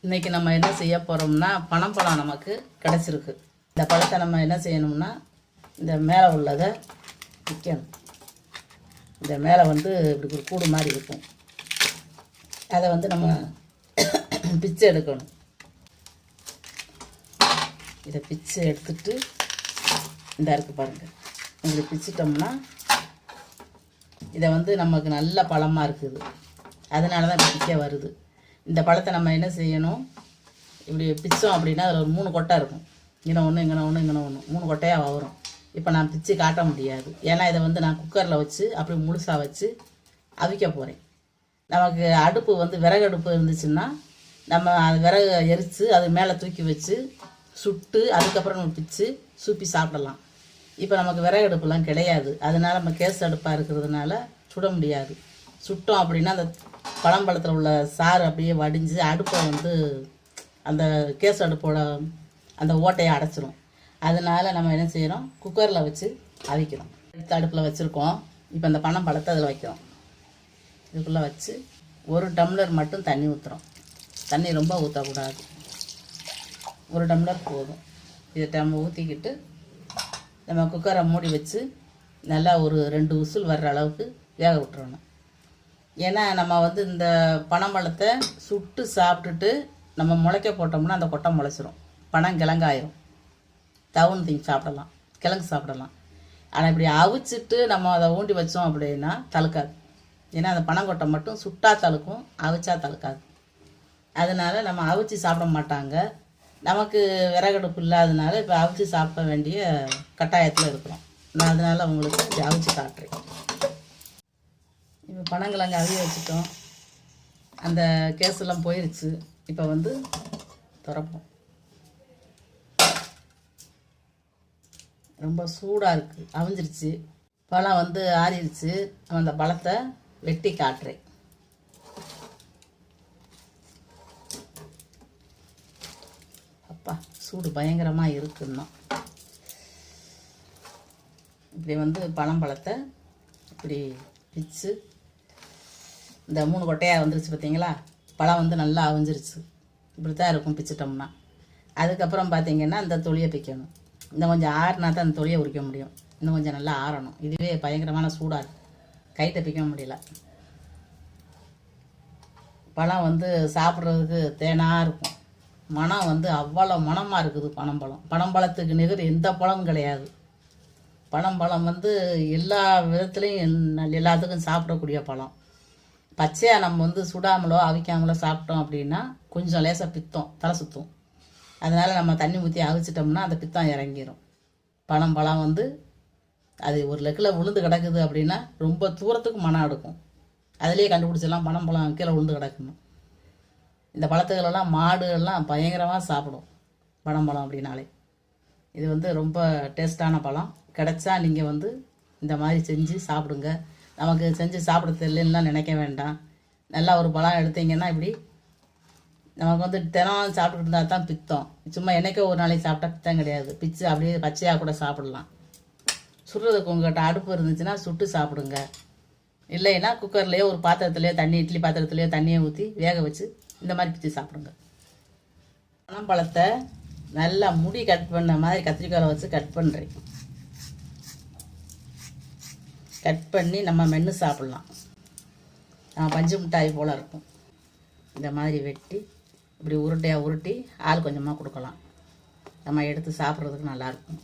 இன்றைக்கி நம்ம என்ன செய்ய போகிறோம்னா பனம்பழம் நமக்கு கிடச்சிருக்கு. இந்த பழத்தை நம்ம என்ன செய்யணும்னா இந்த மேலே உள்ளதை விற்கணும். இந்த மேலே வந்து இப்படி ஒரு கூடு மாதிரி இருக்கும். அதை வந்து நம்ம பிச்சை எடுக்கணும். இதை பிச்சை எடுத்துட்டு இந்த இருக்குது பாருங்கள், இப்படி பிச்சிட்டோம்னா இதை வந்து நமக்கு நல்ல பழமாக இருக்குது. அதனால தான் பிக்க வருது. இந்த பழத்தை நம்ம என்ன செய்யணும், இப்படி பிச்சோம் அப்படின்னா அதில் ஒரு 3 கொட்டை இருக்கும். இங்கே ஒன்று, இங்கே ஒன்று, இங்கே ஒன்று, 3 கொட்டையாக வரும். இப்போ நான் பிச்சு காட்ட முடியாது, ஏன்னா இதை வந்து நான் குக்கரில் வச்சு அப்படி முழுசாக வச்சு அவிக்க போகிறேன். நமக்கு அடுப்பு வந்து விறகு அடுப்பு இருந்துச்சுன்னா நம்ம அது விறகு எரித்து அது மேலே தூக்கி வச்சு சுட்டு அதுக்கப்புறம் நம்ம பிச்சு சூப்பி சாப்பிடலாம். இப்போ நமக்கு விறகு அடுப்புலாம் கிடையாது. அதனால் நம்ம கேஸ் அடுப்பாக இருக்கிறதுனால சுட முடியாது. சுட்டோம் அப்படின்னா அந்த பழம்பழத்தில் உள்ள சாறு அப்படியே வடிஞ்சு அடுப்பை வந்து அந்த கேஸ் அடுப்போட அந்த ஓட்டையை அடைச்சிரும். அதனால் நம்ம என்ன செய்கிறோம், குக்கரில் வச்சு அவிக்கிறோம். அடுத்த அடுப்பில் வச்சுருக்கோம். இப்போ அந்த பனம்பழத்தை அதில் வைக்கிறோம். இதுக்குள்ளே வச்சு 1 டம்ளர் மட்டும் தண்ணி ஊற்றுறோம். தண்ணி ரொம்ப ஊற்றக்கூடாது, 1 டம்ளர் போதும். இதை நம்ம ஊற்றிக்கிட்டு நம்ம குக்கரை மூடி வச்சு நல்லா ஒரு 2 விசில் வர்ற அளவுக்கு வேக விட்டுறணும். ஏன்னா நம்ம வந்து இந்த பனம்பழத்தை சுட்டு சாப்பிட்டுட்டு நம்ம முளைக்க போட்டோம்னா அந்த கொட்டை முளைச்சிரும், பனங்கிழங்காயிரும். தவுன்னு தீங்கி சாப்பிடலாம், கிழங்கு சாப்பிடலாம். ஆனால் இப்படி அவிச்சிட்டு நம்ம அதை ஊண்டி வச்சோம் அப்படின்னா தழுக்காது. ஏன்னா அந்த பனங்கொட்டை மட்டும் சுட்டா தழுக்கும், அவிச்சா தழுக்காது. அதனால் நம்ம அவிச்சு சாப்பிட மாட்டாங்க. நமக்கு விறகடுப்பு இல்லாதனால இப்போ அவிச்சு சாப்பிட வேண்டிய கட்டாயத்தில் இருக்கிறோம். நான் அதனால் அவங்களுக்கு இப்படி அவிச்சு காட்டுறேன். இப்போ பனங்கிழங்கு அவிய வச்சுட்டோம், அந்த கேஸெல்லாம் போயிடுச்சு. இப்போ வந்து திறப்போம். ரொம்ப சூடாக இருக்குது, அவிஞ்சிருச்சு. பழம் வந்து ஆறிடுச்சு. அந்த பழத்தை வெட்டி காட்டுறேன். அப்பா சூடு பயங்கரமாக இருக்குன்னா இப்படி வந்து பழத்தை இப்படி பிச்சு இந்த 3 கொட்டையாக வந்துருச்சு பார்த்தீங்களா. பழம் வந்து நல்லா அவிஞ்சிருச்சு. இப்படி தான் இருக்கும் பிச்சிட்டோம்னா. அதுக்கப்புறம் பார்த்திங்கன்னா இந்த தொலியை பிக்கணும். இன்னும் கொஞ்சம் ஆறினா தான் அந்த தொலியை உரிக்க முடியும். இன்னும் கொஞ்சம் நல்லா ஆறணும். இதுவே பயங்கரமான சூடாக இருக்குது, கைத்தை பிக்க முடியல. பழம் வந்து சாப்பிட்றதுக்கு தேனாக இருக்கும். மனம் வந்து அவ்வளோ மனமாக இருக்குது பனம்பழம். பனம்பழத்துக்கு நிகர் எந்த பழமும் கிடையாது. பனம்பழம் வந்து எல்லா விதத்துலேயும் எல்லாத்துக்கும் சாப்பிடக்கூடிய பழம். பச்சையாக நம்ம வந்து சுடாமலோ அவிக்காமலோ சாப்பிட்டோம் அப்படின்னா கொஞ்சம் லேசாக பித்தம், தலை சுற்றும். அதனால் நம்ம தண்ணி ஊற்றி அவிச்சிட்டோம்னா அந்த பித்தம் இறங்கிடும். பனம்பழம் வந்து அது ஒரு லெக்கில் விழுந்து கிடக்குது அப்படின்னா ரொம்ப தூரத்துக்கு மனம் எடுக்கும். அதிலே கண்டுபிடிச்சிடலாம் பனம்பழம் கீழே விழுந்து கிடக்கணும். இந்த பழத்துகளெல்லாம் மாடுகள்லாம் பயங்கரமாக சாப்பிடும் பனம்பழம் அப்படின்னாலே. இது வந்து ரொம்ப டேஸ்டான பழம். கிடைச்சா நீங்கள் வந்து இந்த மாதிரி செஞ்சு சாப்பிடுங்க. நமக்கு செஞ்சு சாப்பிட தெரியலன்னா நினைக்க வேண்டாம். நல்லா ஒரு பழம் எடுத்தீங்கன்னா இப்படி நமக்கு வந்து தினம் சாப்பிட்டுட்டு இருந்தால் தான் பித்தம். சும்மா என்னைக்கோ ஒரு நாளைக்கு சாப்பிட்டா பித்தம் கிடையாது. பிச்சு அப்படியே பச்சையாக கூட சாப்பிடலாம். சுடுறதுக்கு உங்கள்கிட்ட அடுப்பு இருந்துச்சுன்னா சுட்டு சாப்பிடுங்க. இல்லைன்னா குக்கர்லேயோ ஒரு பாத்திரத்துலேயோ தண்ணி, இட்லி பாத்திரத்துலேயோ தண்ணியை ஊற்றி வேக வச்சு இந்த மாதிரி பிச்சு சாப்பிடுங்க. பனம்பழத்தை நல்லா முடி கட் பண்ண மாதிரி கத்திரிக்காயை வச்சு கட் பண்ணுறேன். கட் பண்ணி நம்ம மென்று சாப்பிட்லாம். பஞ்சு மிட்டாய் போல் இருக்கும். இந்த மாதிரி வெட்டி இப்படி உருட்டையாக உருட்டி ஆள் கொஞ்சமாக கொடுக்கலாம். நம்ம எடுத்து சாப்பிட்றதுக்கு நல்லாயிருக்கும்.